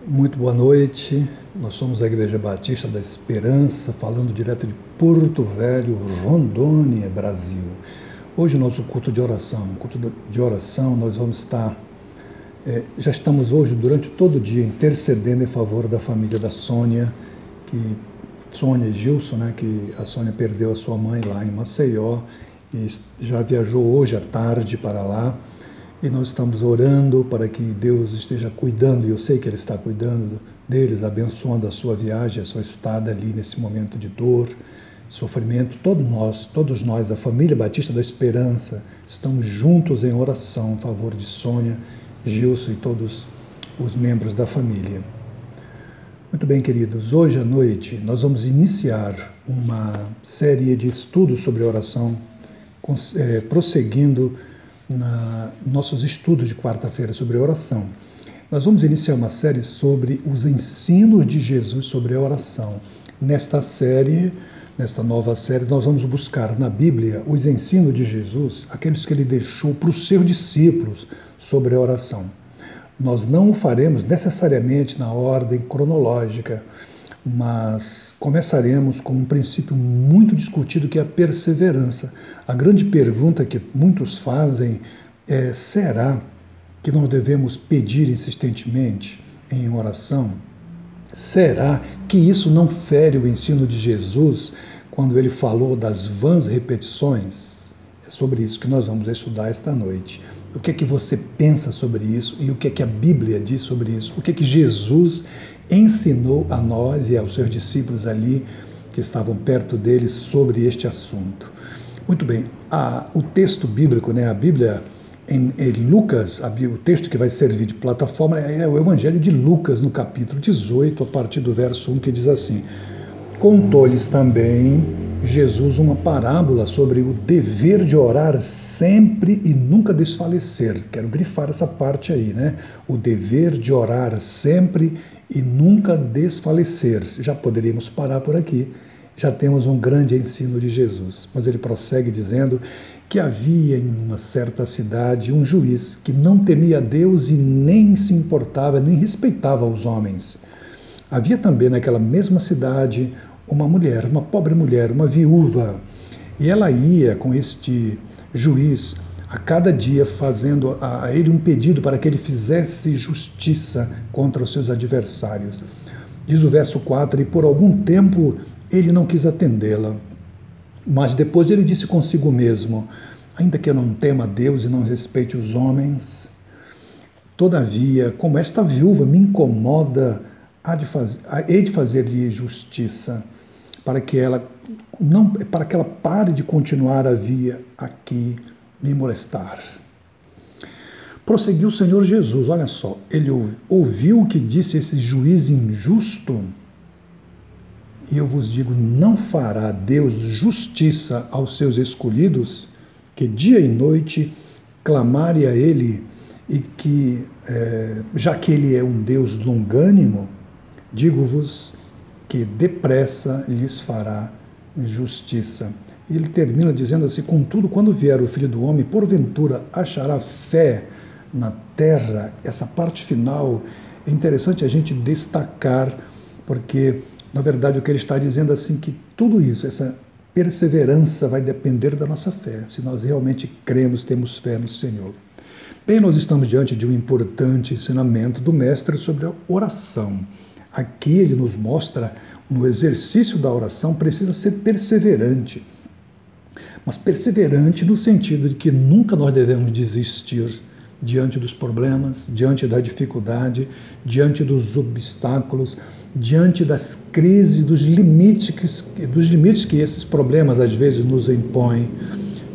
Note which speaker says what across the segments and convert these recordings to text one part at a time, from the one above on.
Speaker 1: Muito boa noite, nós somos a Igreja Batista da Esperança, falando direto de Porto Velho, Rondônia, Brasil. Hoje o nosso culto de oração, nós vamos estar, já estamos hoje durante todo o dia intercedendo em favor da família da Sônia, Sônia e Gilson, que a Sônia perdeu a sua mãe lá em Maceió e já viajou hoje à tarde para lá. E nós estamos orando para que Deus esteja cuidando, e eu sei que Ele está cuidando deles, abençoando a sua viagem, a sua estada ali nesse momento de dor, sofrimento. Todos nós, a família Batista da Esperança, estamos juntos em oração em favor de Sônia, Gilson e todos os membros da família. Muito bem, queridos, hoje à noite nós vamos iniciar uma série de estudos sobre oração, prosseguindo nossos estudos de quarta-feira sobre oração. Nós vamos iniciar uma série sobre os ensinos de Jesus sobre a oração. Nesta nova série, nós vamos buscar na Bíblia os ensinos de Jesus, aqueles que Ele deixou para os seus discípulos sobre a oração. Nós não o faremos necessariamente na ordem cronológica, mas começaremos com um princípio muito discutido, que é a perseverança. A grande pergunta que muitos fazem é: será que nós devemos pedir insistentemente em oração? Será que isso não fere o ensino de Jesus quando ele falou das vãs repetições? É sobre isso que nós vamos estudar esta noite. O que é que você pensa sobre isso e o que é que a Bíblia diz sobre isso? O que é que Jesus ensinou a nós e aos seus discípulos ali que estavam perto deles sobre este assunto? Muito bem, o texto bíblico, a Bíblia em Lucas, o texto que vai servir de plataforma é o Evangelho de Lucas, no capítulo 18, a partir do verso 1, que diz assim: contou-lhes também Jesus uma parábola sobre o dever de orar sempre e nunca desfalecer. Quero grifar essa parte aí, O dever de orar sempre e nunca desfalecer. Já poderíamos parar por aqui, já temos um grande ensino de Jesus. Mas ele prossegue dizendo que havia em uma certa cidade um juiz que não temia a Deus e nem se importava, nem respeitava os homens. Havia também naquela mesma cidade uma mulher, uma pobre mulher, uma viúva, e ela ia com este juiz a cada dia fazendo a ele um pedido para que ele fizesse justiça contra os seus adversários. Diz o verso 4, e por algum tempo ele não quis atendê-la, mas depois ele disse consigo mesmo: ainda que eu não tema a Deus e não respeite os homens, todavia, como esta viúva me incomoda, hei de fazer-lhe justiça, para que ela pare de continuar aqui me molestar. Prosseguiu o Senhor Jesus, olha só, ele ouviu o que disse esse juiz injusto, e eu vos digo, não fará Deus justiça aos seus escolhidos, que dia e noite clamarem a Ele, e que, já que Ele é um Deus longânimo, digo-vos que depressa lhes fará justiça. E ele termina dizendo assim: contudo, quando vier o Filho do Homem, porventura achará fé na terra? Essa parte final é interessante a gente destacar, porque, na verdade, o que ele está dizendo assim, que tudo isso, essa perseverança vai depender da nossa fé, se nós realmente cremos, temos fé no Senhor. Bem, nós estamos diante de um importante ensinamento do Mestre sobre a oração. Aqui ele nos mostra, no exercício da oração, precisa ser perseverante. Mas perseverante no sentido de que nunca nós devemos desistir diante dos problemas, diante da dificuldade, diante dos obstáculos, diante das crises, dos limites que esses problemas às vezes nos impõem.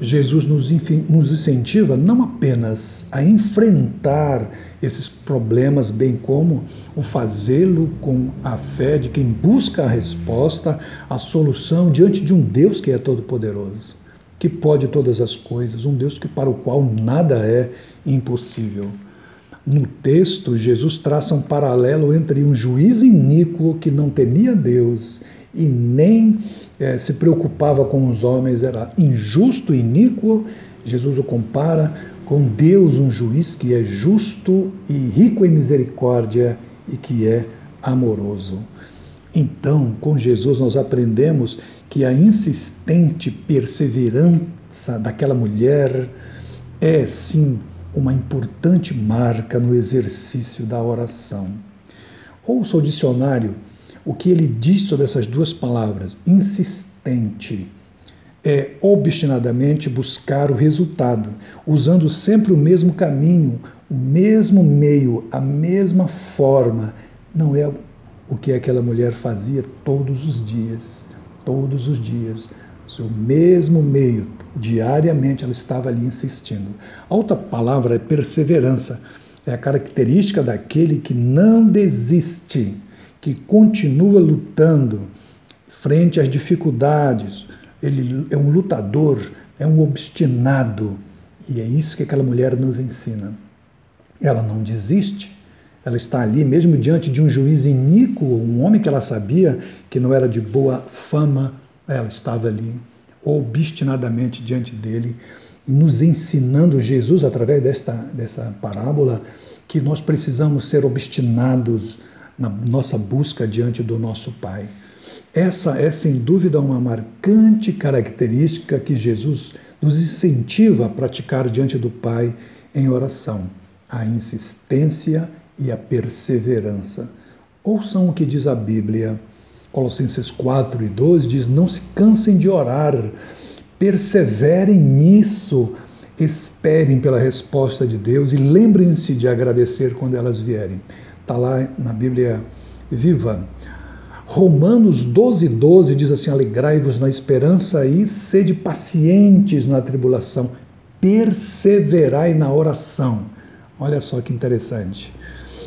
Speaker 1: Jesus nos incentiva não apenas a enfrentar esses problemas, bem como o fazê-lo com a fé de quem busca a resposta, a solução diante de um Deus que é todo-poderoso, que pode todas as coisas, um Deus para o qual nada é impossível. No texto, Jesus traça um paralelo entre um juiz iníquo que não temia Deus e nem se preocupava com os homens, era injusto e iníquo. Jesus o compara com Deus, um juiz que é justo e rico em misericórdia e que é amoroso. Então, com Jesus, nós aprendemos que a insistente perseverança daquela mulher é, sim, uma importante marca no exercício da oração. Ouça o dicionário, o que ele diz sobre essas duas palavras. Insistente é obstinadamente buscar o resultado, usando sempre o mesmo caminho, o mesmo meio, a mesma forma. Não é o que aquela mulher fazia todos os dias. Todos os dias. O mesmo meio, diariamente ela estava ali insistindo. A outra palavra é perseverança. É a característica daquele que não desiste, que continua lutando frente às dificuldades. Ele é um lutador, é um obstinado. E é isso que aquela mulher nos ensina. Ela não desiste. Ela está ali, mesmo diante de um juiz iníquo, um homem que ela sabia que não era de boa fama, ela estava ali, obstinadamente diante dele, nos ensinando Jesus, através dessa parábola, que nós precisamos ser obstinados na nossa busca diante do nosso Pai. Essa é, sem dúvida, uma marcante característica que Jesus nos incentiva a praticar diante do Pai em oração: a insistência e a perseverança. Ouçam o que diz a Bíblia. Colossenses 4:12 diz: não se cansem de orar, perseverem nisso, esperem pela resposta de Deus e lembrem-se de agradecer quando elas vierem. Está lá na Bíblia Viva. Romanos 12:12 diz assim: alegrai-vos na esperança e sede pacientes na tribulação, perseverai na oração. Olha só que interessante.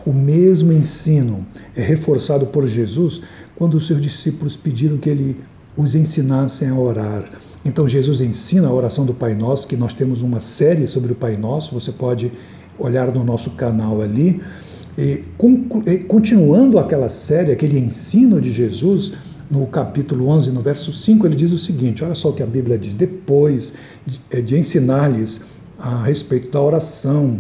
Speaker 1: O mesmo ensino é reforçado por Jesus quando os seus discípulos pediram que ele os ensinassem a orar. Então Jesus ensina a oração do Pai Nosso, que nós temos uma série sobre o Pai Nosso, você pode olhar no nosso canal ali. E continuando aquela série, aquele ensino de Jesus, no capítulo 11, no verso 5, ele diz o seguinte, olha só o que a Bíblia diz: depois de ensinar-lhes a respeito da oração,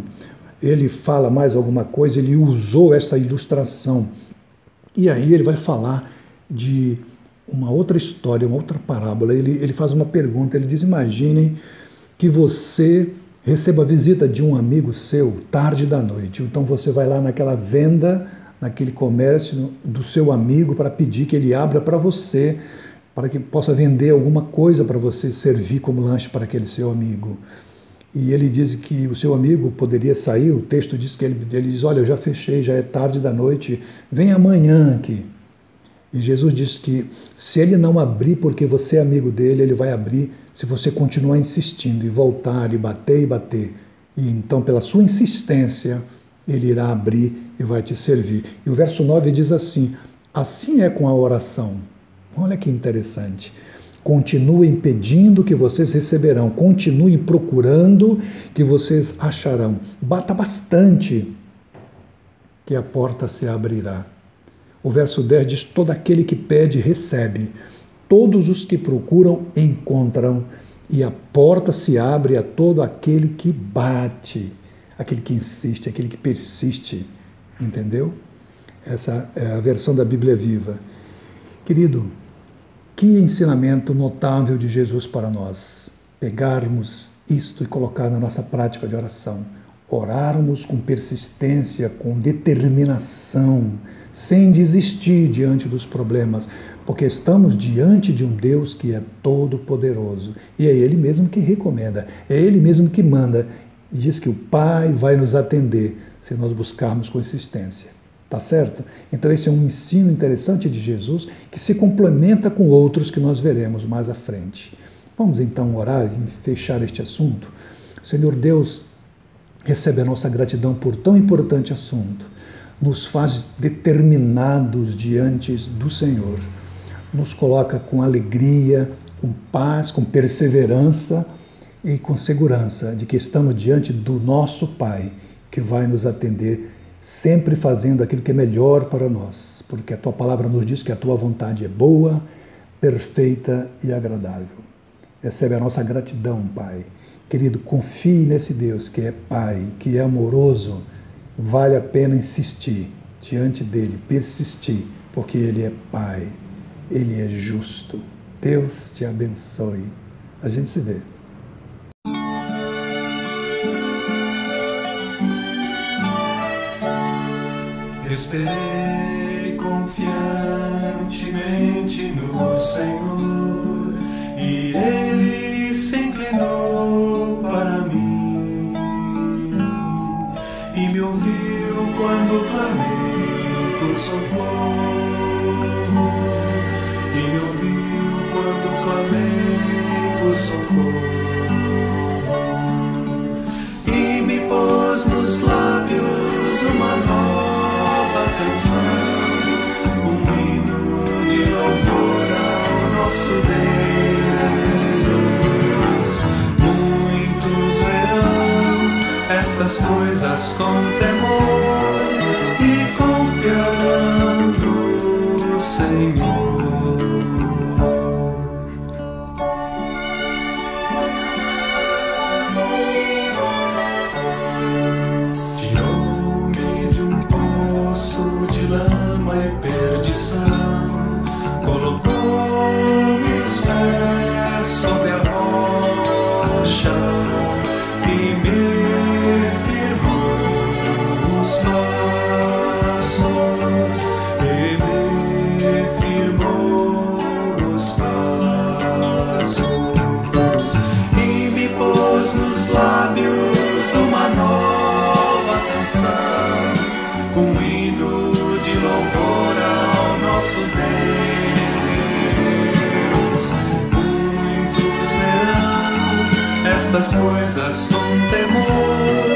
Speaker 1: ele fala mais alguma coisa, ele usou essa ilustração. E aí ele vai falar de uma outra história, uma outra parábola. Ele faz uma pergunta, ele diz: imaginem que você receba a visita de um amigo seu tarde da noite. Então você vai lá naquela venda, naquele comércio do seu amigo para pedir que ele abra para você, para que possa vender alguma coisa para você servir como lanche para aquele seu amigo. E ele diz que o seu amigo poderia sair, o texto diz que ele diz: olha, eu já fechei, já é tarde da noite, vem amanhã aqui. E Jesus diz que se ele não abrir porque você é amigo dele, ele vai abrir se você continuar insistindo e voltar e bater e bater. E então, pela sua insistência, ele irá abrir e vai te servir. E o verso 9 diz assim: assim é com a oração. Olha que interessante. Continuem pedindo que vocês receberão. Continuem procurando que vocês acharão. Bata bastante que a porta se abrirá. O verso 10 diz: todo aquele que pede, recebe. Todos os que procuram, encontram. E a porta se abre a todo aquele que bate. Aquele que insiste, aquele que persiste. Entendeu? Essa é a versão da Bíblia Viva. Querido, que ensinamento notável de Jesus para nós. Pegarmos isto e colocar na nossa prática de oração. Orarmos com persistência, com determinação, sem desistir diante dos problemas, porque estamos diante de um Deus que é todo-poderoso. E é Ele mesmo que recomenda, é Ele mesmo que manda. E diz que o Pai vai nos atender se nós buscarmos com insistência. Tá certo? Então esse é um ensino interessante de Jesus que se complementa com outros que nós veremos mais à frente. Vamos então orar e fechar este assunto. Senhor Deus, recebe a nossa gratidão por tão importante assunto. Nos faz determinados diante do Senhor. Nos coloca com alegria, com paz, com perseverança e com segurança de que estamos diante do nosso Pai, que vai nos atender, sempre fazendo aquilo que é melhor para nós, porque a Tua palavra nos diz que a Tua vontade é boa, perfeita e agradável. Recebe a nossa gratidão, Pai. Querido, confie nesse Deus que é Pai, que é amoroso. Vale a pena insistir, diante dele, persistir, porque ele é Pai, ele é justo. Deus te abençoe. A gente se vê.
Speaker 2: Esperei confiantemente no Senhor, e Ele se inclinou para mim, e me ouviu quando clamei por socorro, e me ouviu quando clamei por socorro, e me pôs nos lábios uma nova canção, um hino de louvor ao nosso Deus. Muitos verão estas coisas com temor e confiarão no Senhor. Lama e perdição, colocou meus pés sobre a rocha e me firmou os passos, e me firmou os passos, e me pôs nos lábios uma nova canção, um hino de louvor ao nosso Deus. Muitos verão estas coisas com temor